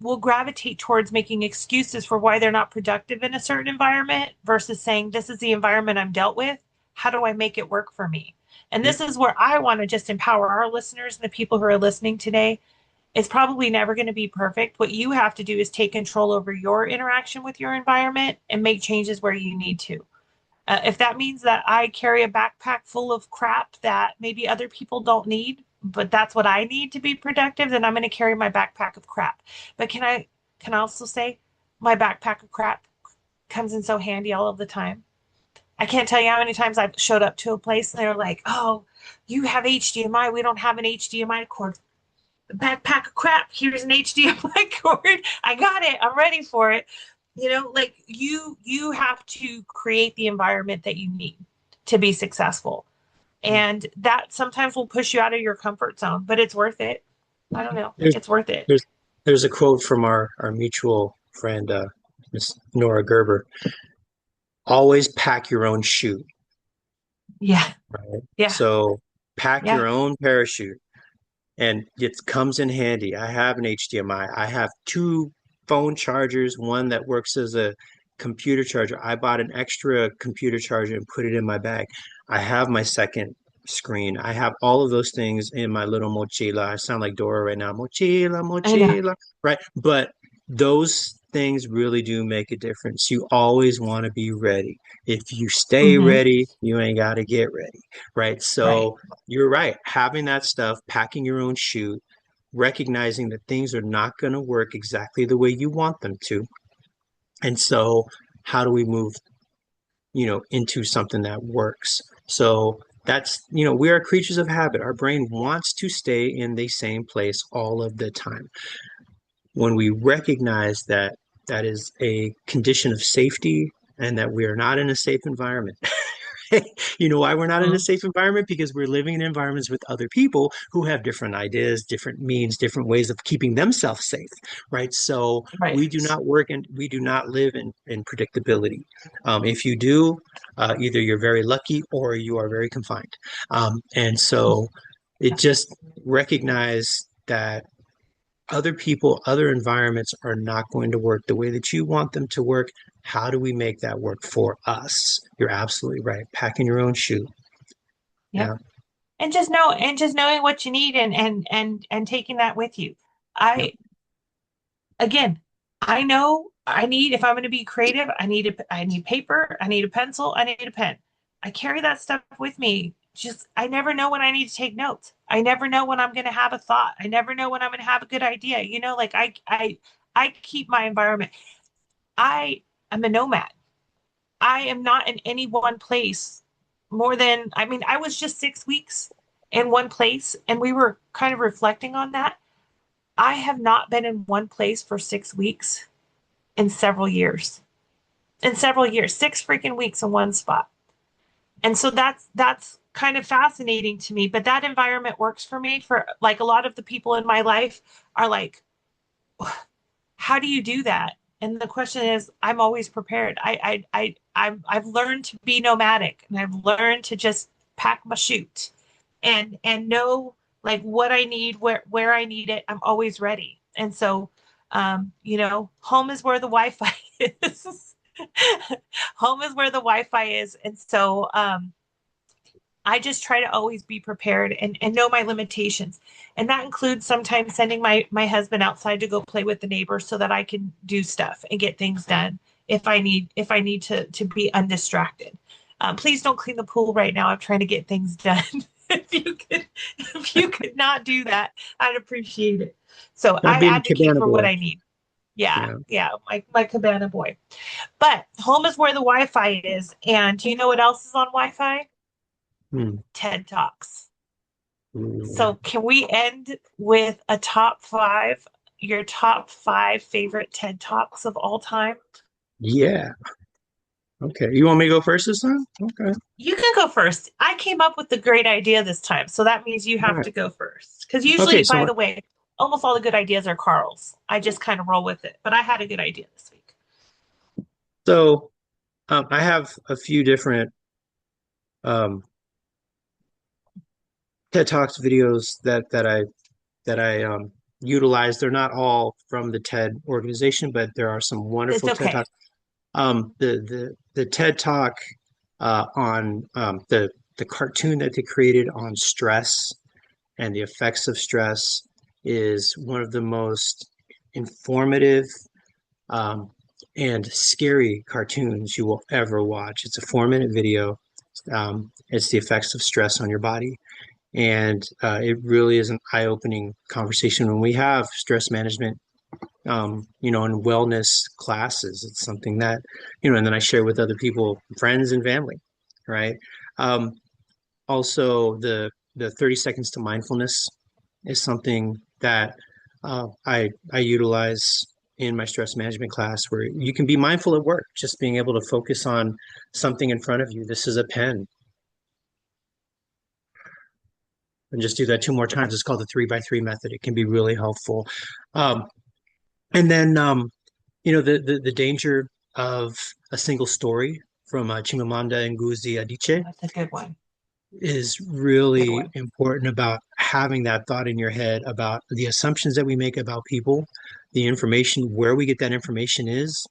will gravitate towards making excuses for why they're not productive in a certain environment versus saying, this is the environment I'm dealt with. How do I make it work for me? And Yeah. this is where I want to just empower our listeners and the people who are listening today. It's probably never going to be perfect. What you have to do is take control over your interaction with your environment and make changes where you need to. If that means that I carry a backpack full of crap that maybe other people don't need, but that's what I need to be productive, then I'm going to carry my backpack of crap. But can I also say my backpack of crap comes in so handy all of the time. I can't tell you how many times I've showed up to a place and they're like, "Oh, you have HDMI. We don't have an HDMI cord." Backpack of crap. Here's an HDMI cord. I got it. I'm ready for it. Like you have to create the environment that you need to be successful. Yeah. And that sometimes will push you out of your comfort zone, but it's worth it. I don't know. There's It's worth it. there's there's a quote from our mutual friend, Miss Nora Gerber. Always pack your own chute, Yeah. right? Yeah. So pack Yeah. your own parachute. And it comes in handy. I have an HDMI. I have two phone chargers, one that works as a computer charger. I bought an extra computer charger and put it in my bag. I have my second screen. I have all of those things in my little mochila. I sound like Dora right now. Mochila, I know. mochila, right? But those things really do make a difference. You always want to be ready. If you stay Hmm. ready, you ain't got to get ready, right? Right. So you're right. Having that stuff, packing your own chute, recognizing that things are not going to work exactly the way you want them to. And so, how do we move, into something that works? So, we are creatures of habit. Our brain wants to stay in the same place all of the time. When we recognize that that is a condition of safety and that we are not in a safe environment, you know why we're not in a Mhm. safe environment? Because we're living in environments with other people who have different ideas, different means, different ways of keeping themselves safe, right? So Right. we do not work and we do not live in predictability. If you do, either you're very lucky or you are very confined. And so it just recognize that other people, other environments are not going to work the way that you want them to work. How do we make that work for us? You're absolutely right. Packing your own shoe. Yep. Yeah. And just knowing what you need and taking that with you. Yep. I again, I know I need, if I'm going to be creative, I need paper, I need a pencil, I need a pen. I carry that stuff with me. Just I never know when I need to take notes. I never know when I'm going to have a thought. I never know when I'm going to have a good idea. Like I keep my environment. I am a nomad. I am not in any one place more than, I mean, I was just 6 weeks in one place and we were kind of reflecting on that. I have not been in one place for 6 weeks in several years. In several years, 6 freaking weeks in one spot. And so that's kind of fascinating to me. But that environment works for me. For like a lot of the people in my life are like, how do you do that? And the question is, I'm always prepared. I've learned to be nomadic, and I've learned to just pack my chute and know like what I need, where I need it. I'm always ready. And so, home is where the Wi-Fi is. Home is where the Wi-Fi is. And so, I just try to always be prepared and know my limitations. And that includes sometimes sending my husband outside to go play with the neighbors so that I can do stuff and get things done if I need to be undistracted. Please don't clean the pool right now. I'm trying to get things done. If you could not do that, I'd appreciate it. So Not I being advocate cabana for what boy. I need. Yeah, Yeah. yeah, my cabana boy. But home is where the Wi-Fi is. And do you know what else is on Wi-Fi? Hmm. TED Talks. Ooh. So can we end with a top five, your top five favorite TED Talks of all time? Yeah. Okay. You want me to go first this time? Okay. You can go first. I came up with the great idea this time, so that means you All have right. to go first. Because usually, Okay. by So, the way, almost all the good ideas are Carl's. I just kind of roll with it, but I had a good idea this week. so I have a few different um, TED Talks videos that I utilize. They're not all from the TED organization, but there are some It's wonderful TED okay. Talks. The TED Talk on the cartoon that they created on stress and the effects of stress is one of the most informative um, and scary cartoons you will ever watch. It's a 4 minute video. It's the effects of stress on your body. And it really is an eye-opening conversation when we have stress management, in wellness classes. It's something that, and then I share with other people, friends and family, right? Um, Also, the 30 seconds to mindfulness is something that I utilize in my stress management class, where you can be mindful at work, just being able to focus on something in front of you. This is a pen, and just do that two more times. It's called the 3 by 3 method. It can be really helpful. Um, and then the danger of a single story from Chimamanda Ngozi Oh, Adichie that's a good one. is Good really one. important about having that thought in your head about the assumptions that we make about people, the information, where we get that information is,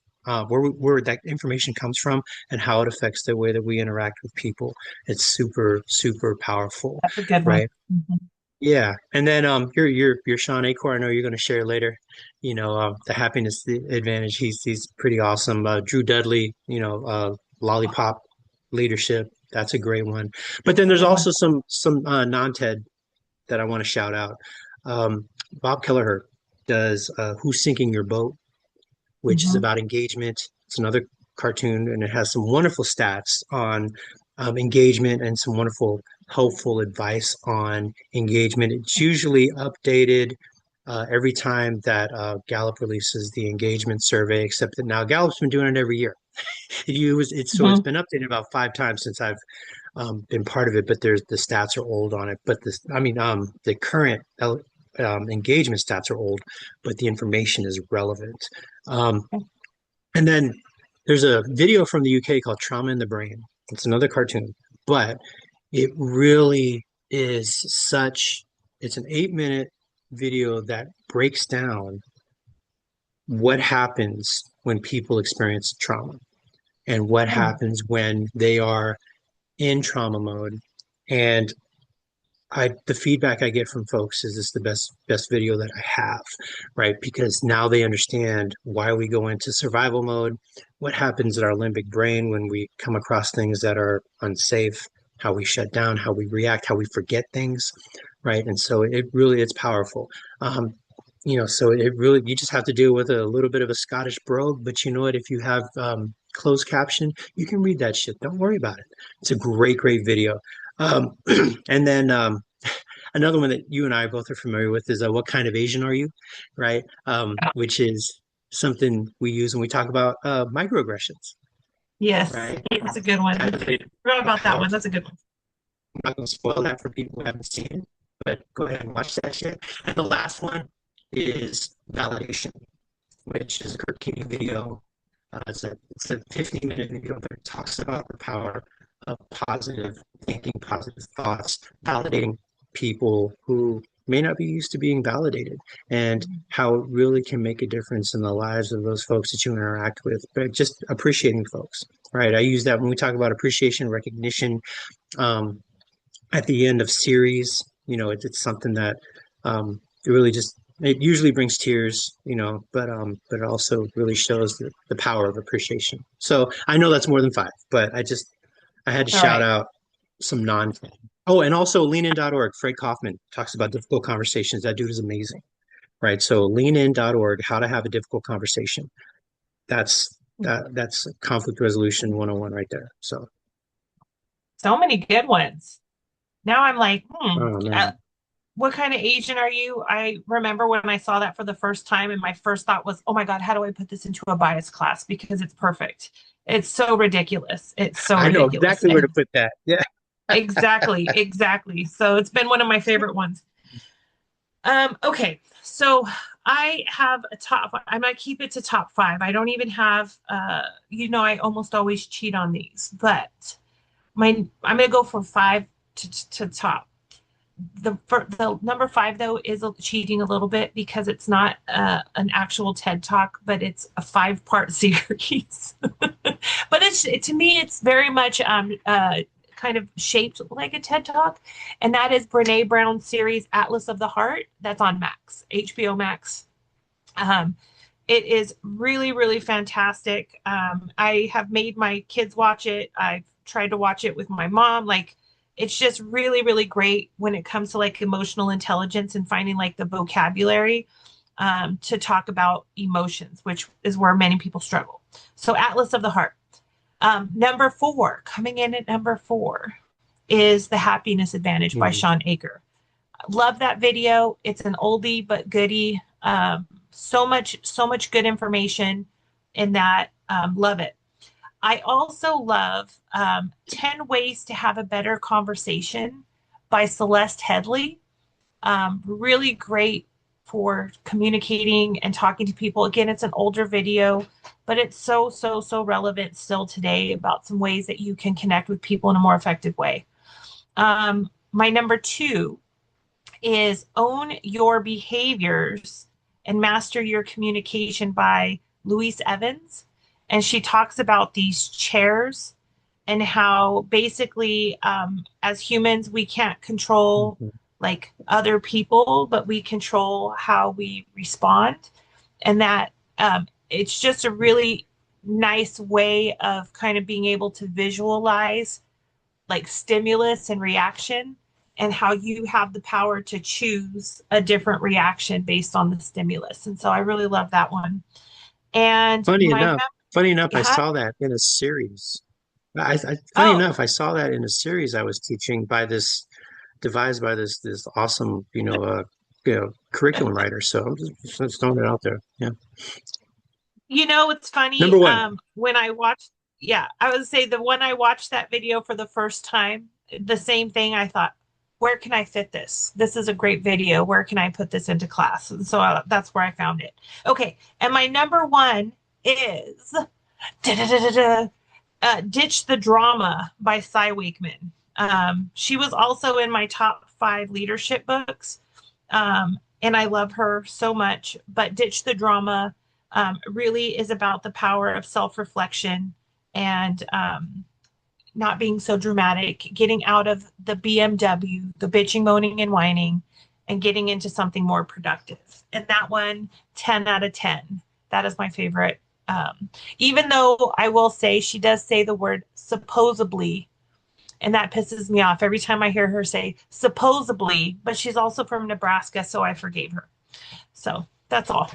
where that information comes from, and how it affects the way that we interact with people. It's super, super powerful, That's a good one. right? Mhm. Yeah. And then your Sean Acor, I know you're going to share later. The happiness the advantage. He's pretty awesome. Drew Dudley, lollipop leadership. That's a great one. But then That's a there's good one. also some non-TED that I want to shout out. Bob Kelleher does Who's Sinking Your Boat, which is Hmm. about engagement. It's another cartoon, and it has some wonderful stats on engagement and some wonderful, helpful advice on engagement. It's usually updated every time that Gallup releases the engagement survey, except that now Gallup's been doing it every year. It's Hmm. been updated about 5 times since I've been part of it, but there's the stats are old on it. But the current engagement stats are old, but the information is relevant. Um, and then there's a video from the UK called Trauma in the Brain. It's another cartoon, but it really is it's an 8 minute video that breaks down what happens when people experience trauma and what Hmm. happens when they are in trauma mode. And the feedback I get from folks is this is the best video that I have, right? Because now they understand why we go into survival mode, what happens in our limbic brain when we come across things that are unsafe, how we shut down, how we react, how we forget things, right? And so it's powerful. So it really you just have to deal with a little bit of a Scottish brogue, but you know what? If you have closed caption, you can read that shit. Don't worry about it. It's a great video. Um, and then another one that you and I both are familiar with is What Kind of Asian Are You? Right? Which is something we use when we talk about microaggressions, Yes, right? that's a good one. Kind I of forgot a about that one. powerful. That's a good one. I'm not going to spoil that for people who haven't seen it, but go ahead and watch that shit. And the last one is Validation, which is a Kurt Keating video. It's a 15-minute video, but it talks about the power of positive thinking, positive thoughts, validating people who may not be used to being validated, and how it really can make a difference in the lives of those folks that you interact with. But just appreciating folks, right? I use that when we talk about appreciation, recognition, um, at the end of series. It's something that it really just it usually brings tears, but it also really shows the power of appreciation. So I know that's more than five, but I had to All shout right. out some non. Oh, and also leanin.org. Fred Kaufman talks about difficult conversations. That dude is amazing, right? So leanin.org, how to have a difficult conversation. That's conflict resolution 101 right there. So, So many good ones. Now I'm like, oh man. what kind of Asian are you? I remember when I saw that for the first time, and my first thought was, oh my God, how do I put this into a bias class? Because it's perfect. It's so ridiculous. It's so I know ridiculous. exactly where to put that. Yeah. Exactly, exactly. So it's been one of my favorite ones. Okay, so I have a top. I might keep it to top five. I don't even have. I almost always cheat on these, but I'm gonna go from five to top. The number five though is cheating a little bit because it's not an actual TED talk, but it's a five-part series. But to me, it's very much kind of shaped like a TED talk, and that is Brene Brown's series Atlas of the Heart. That's on Max, HBO Max. Um, it is really, really fantastic. I have made my kids watch it. I've tried to watch it with my mom. Like, it's just really, really great when it comes to like emotional intelligence and finding like the vocabulary to talk about emotions, which is where many people struggle. So, Atlas of the Heart. Number four, coming in at number four, is The Happiness Advantage by Mhm. Sean Aker. Love that video. It's an oldie but goodie. So much good information in that. Love it. I also love 10 Ways to Have a Better Conversation by Celeste Headley. Really great for communicating and talking to people. Again, it's an older video, but it's so, so, so relevant still today about some ways that you can connect with people in a more effective way. My number two is Own Your Behaviors and Master Your Communication by Louise Evans. And she talks about these chairs and how basically, as humans, we can't control Mhm. like other people, but we control how we respond. And that it's just a really nice way of kind of being able to visualize like stimulus and reaction and how you have the power to choose a different reaction based on the stimulus. And so I really love that one. And Funny my enough, funny enough, I uh, saw that in a series. Funny oh, enough, I saw that in a series I was teaching devised by this awesome, curriculum writer. So I'm just throwing it out there. Yeah. it's funny. Number one. When I watched, yeah, I would say the one I watched that video for the first time, the same thing. I thought, where can I fit this? This is a great video. Where can I put this into class? And so that's where I found it. Okay, and my number one is Ditch the Drama by Cy Wakeman. She was also in my top five leadership books, and I love her so much. But Ditch the Drama really is about the power of self reflection and not being so dramatic, getting out of the BMW, the bitching, moaning, and whining, and getting into something more productive. And that one, 10 out of 10. That is my favorite. Even though I will say she does say the word supposedly, and that pisses me off every time I hear her say supposedly, but she's also from Nebraska, so I forgave her. So that's all.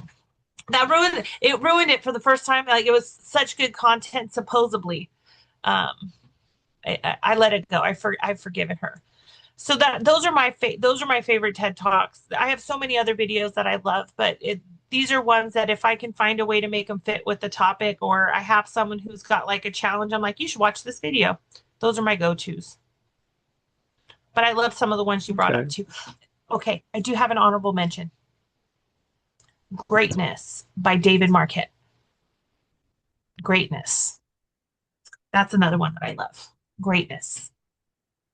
Ruined it for the first time. Like it was such good content, supposedly. Um, I let it go. I've forgiven her. So that those are my favorite TED Talks. I have so many other videos that I love, but these are ones that if I can find a way to make them fit with the topic, or I have someone who's got like a challenge, I'm like, you should watch this video. Those are my go-tos. But I love some of the ones you brought up Okay. too. Okay, I do have an honorable mention. Greatness by David Marquette. Greatness. That's another one that I love. Greatness.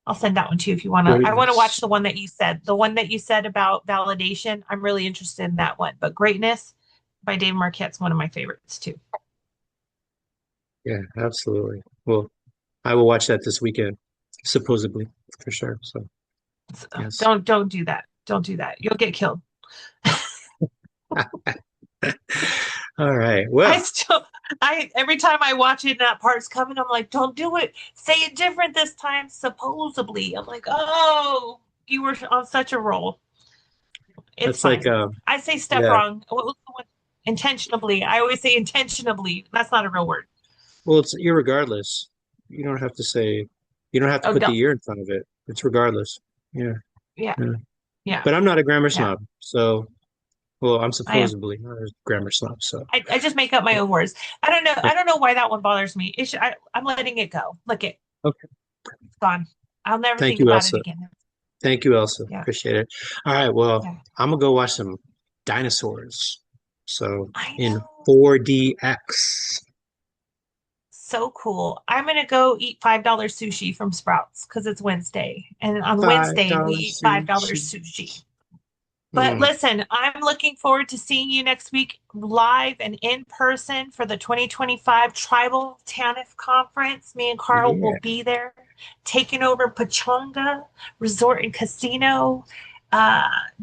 I'll send that one to you if you want to. I want to watch Greatness. the one that you said. The one that you said about validation. I'm really interested in that one. But Greatness by Dave Marquette's one of my favorites too. Yeah, absolutely. Well, I will watch that this weekend, supposedly, for sure. So. So Yes. don't do that. Don't do that. You'll get killed. All right. I Well, still, I every time I watch it and that part's coming, I'm like, don't do it. Say it different this time. Supposedly, I'm like, oh, you were on such a roll. It's that's like fine. I say stuff yeah. wrong. What was the one? Intentionally. I always say intentionally. That's not a real word. Well, it's irregardless. You don't have to say you don't have to Oh put the no. year in front of it. It's regardless. Yeah. Yeah. Yeah. Yeah. But I'm not a grammar Yeah. snob, so well, I'm I am. supposedly not a grammar snob, so I just make up my own words. I don't know. yeah. I don't know why that one bothers me. I'm letting it go. Look, Okay. it's gone. I'll never Thank think you, about it Elsa. again. Thank you, Elsa. Yeah. Appreciate it. All right, well, Yeah. I'm gonna go watch some dinosaurs. So I in know. 4DX. So cool. I'm gonna go eat $5 sushi from Sprouts because it's Wednesday. And on Five Wednesday we dollar eat $5 sushi. sushi. But Mm, listen, I'm looking forward to seeing you next week live and in person for the 2025 Tribal TANF Conference. Me and Carl will yeah, be there, taking over Pachanga Resort and Casino,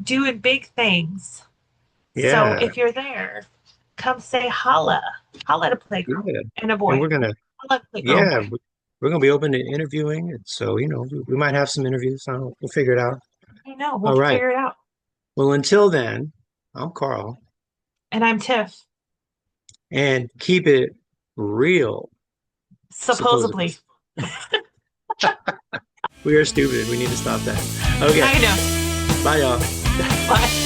doing big things. So yeah, if you're there, come say holla. Holla at a playgirl yeah. and a And boy. we're gonna, Holla at a playgirl and yeah, boy. we're gonna be open to interviewing. And so, we might have some interviews. We'll figure it out. I know, we'll All right. figure it out. Well, until then, I'm Carl, And I'm Tiff, and keep it real, supposedly. supposedly. We are stupid. We need to stop that. Okay. I know. Bye, y'all. Bye.